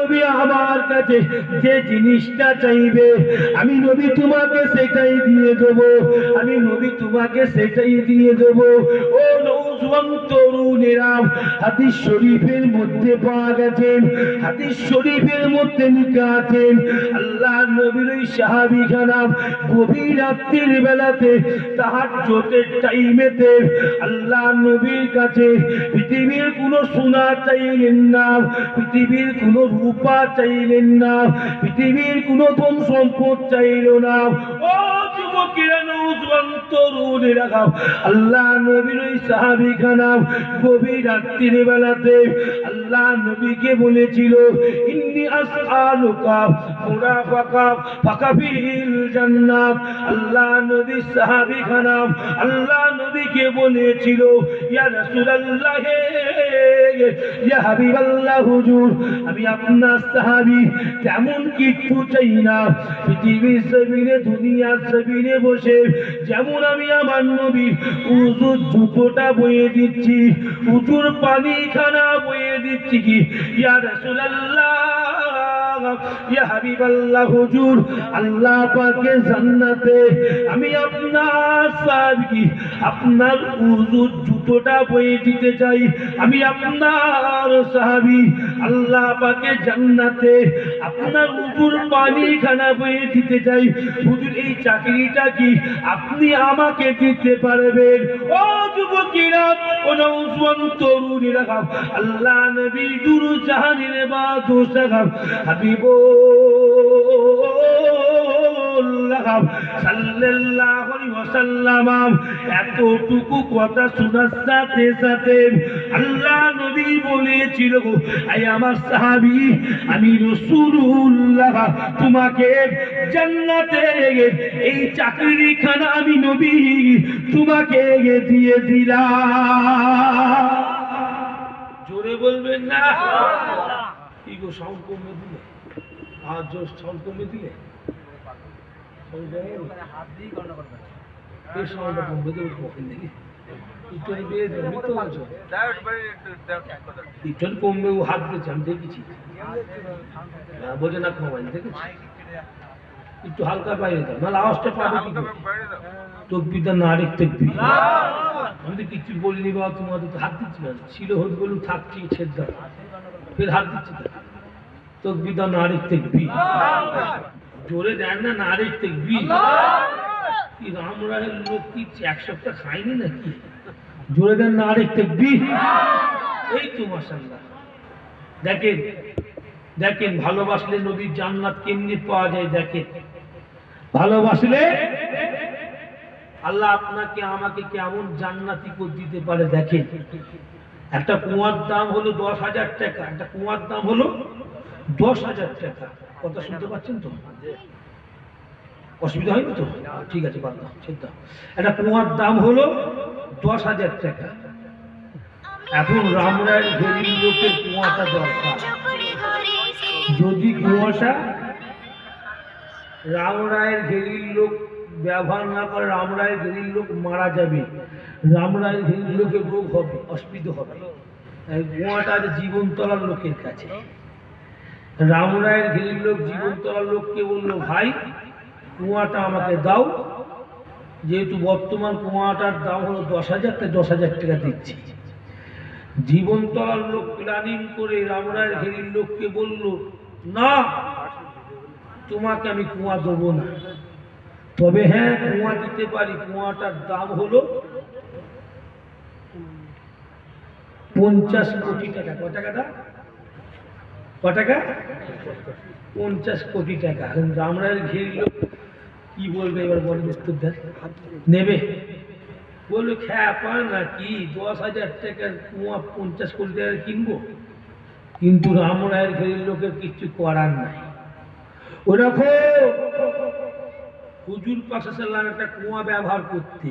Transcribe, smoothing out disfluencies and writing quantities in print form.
নবী আমার কাছে যে জিনিসটা চাইবে আমি নবী তোমাকে সেটাই দিয়ে দেব, আমি নবী তোমাকে সেটাই দিয়ে দেব। ও নওজওয়ান তরুণেরা, হাদিস শরীফের মধ্যে পাওয়া গেছে, হাদিস শরীফের মধ্যে লেখা আছে আল্লাহ নবীর ওই সাহাবী খানা গভীর রাত্রির বেলাতে তাহাজ্জুদের টাইমেতে আল্লাহ নবীর কাছে পৃথিবীর কোনো সোনা চাইলেন না, পৃথিবীর কোনো রূপা চাইলেন না, পৃথিবীর কোনো ধন সম্পদ চাইল না। ও যুবকেরা, নওজওয়ান তরুণেরা, আল্লাহ নবীর ওই সাহাবী খানা গভীর রাত্রির বেলাতে আল্লাহ নবীকে বলেছিল ইন্নী আসআলুকা মুরাফাকা ফাকাফিল জান্নাত। আল্লাহ নবী সাহাবী খানা আল্লাহ নবীকে বলেছিল ইয়া রাসূলুল্লাহ, ইয়া হাবিবাল্লাহ, হুজুর আমি আপনার সাহাবী, তেমন কিছু চাই না। পৃথিবীর জমিনে দুনিয়ার জমিনে বসে যেমন আমি আমার নবীর উযুর জুতোটা বয়ে দিচ্ছি, উযুর পানিখানা বয়ে দিচ্ছি কি ইয়া রাসূলুল্লাহ, ইয়া হাবিবাল্লাহ, হুজুর আল্লাহ পাকের জান্নাতে আমি আপনার সাহাবী আপনার উযুর জুতোটা বয়ে দিতে চাই, আমি আপনার সাহাবী আল্লাহ পাকের জান্নাতে আপনার উযুর পানিখানা বয়ে দিতে চাই। হুজুর এই চাকরিটা কি আপনি আমাকে দিতে পারবেন? ও যুবকেরা, ও নওজওয়ান তরুণেরা, আল্লাহ নবী দুরু জাহানের বাদশা হাবিবুল্লাহ সাল্লাল্লাহু আলাইহি ওয়াসাল্লাম এতটুকু কথা শোনার সাথে সাথে আল্লাহ নবী বলেছিল আই আমার সাহাবী, আমি রাসূলুল্লাহ তোমাকে জান্নাতে এই চাকরিখানা আমি নবী তোমাকে দিয়ে দিলাম। জোরে বলবেন না? কি গো, সাউন্ড কমে দিলে, আর জোর সাউন্ড কমে দিলে হাত দিয়ে গণনা করবেন, এই সাউন্ডটা কমবে তো কখন দেখি কমবে, ও হাত দিয়েছে আমি দেখেছি, বোঝে না কমাই দেখেছি, একটু হালকা বাইরে দাও, নাহলে আওয়াজটা পাবে কি তকবিরটা না রেখ তকবির। আমি তো কিছু বলিনি বাবা, তোমাদের তো হাত দিচ্ছি না, ছিল হোক বলুন থাকছি ছেদ দাও, ফের হাত দিচ্ছি তকবিরটা না রেখ তকবির, জোরে দেন না, না রেখ তকবির। কি রামরায়ের লোক কি এক সপ্তাহ খায়নি নাকি? জোরে দেন না রেখ তকবির। এই তো মাশাআল্লাহ, দেখেন দেখেন ভালোবাসলে নবীর জান্নাত কেমনি পাওয়া যায়। দেখেন ভালোবাসলে আল্লাহ আপনাকে আমাকে কেমন জান্নাতি করে দিতে পারে। দেখেন একটা কুয়ার দাম হলো 10,000 টাকা, একটা কুয়ার দাম হলো 10,000 টাকা। কথা শুনতে পাচ্ছেন তো? অসুবিধা হয়নি তো? ঠিক আছে, বাদ দাও, ছেড়ে দাও। একটা কুয়ার দাম হলো 10,000 টাকা। এখন রামরায়ের গরিব লোকের কুয়াটা দরকার, যদি কুয়াটা রামরায়ের ঘেরির লোক ব্যবহার না করে, রামরায়ের ঘেরির লোক মারা যাবে, রামরায়ের ঘেরির লোকের রোগ হবে, অসুবিধা হবে। কুয়াটা আছে জীবনতলার লোকের কাছে। রামরায়ের ঘেরির লোক জীবনতলার লোককে বললো, ভাই কুয়াটা আমাকে দাও, যেহেতু বর্তমান কুয়াটার দাম হলো 10,000, তাই 10,000 টাকা দিচ্ছি। জীবনতলার লোক প্ল্যানিং করে রামরায়ের ঘেরির লোককে বলল, না তোমাকে আমি কুয়া দেবো না, তবে হ্যাঁ কুয়া দিতে পারি। কুয়াটার দাম হলো 50 কোটি টাকা। কত টাকা দাম? কত টাকা? 50 কোটি টাকা। রামরায়ের ঘেরির লোক কি বলবে এবার বলেন, উত্তর দেন। নেবে? বললো খ্যাপা নাকি, 10,000 টাকার কুয়া 50 কোটি টাকা কিনবো? কিন্তু রামরায়ের ঘেরির লোকের কিছু করার নাই। ওরকম হুজুর পাক সাল্লাল্লাহু আলাইহি ওয়াসাল্লাম একটা কুয়া ব্যবহার করতে,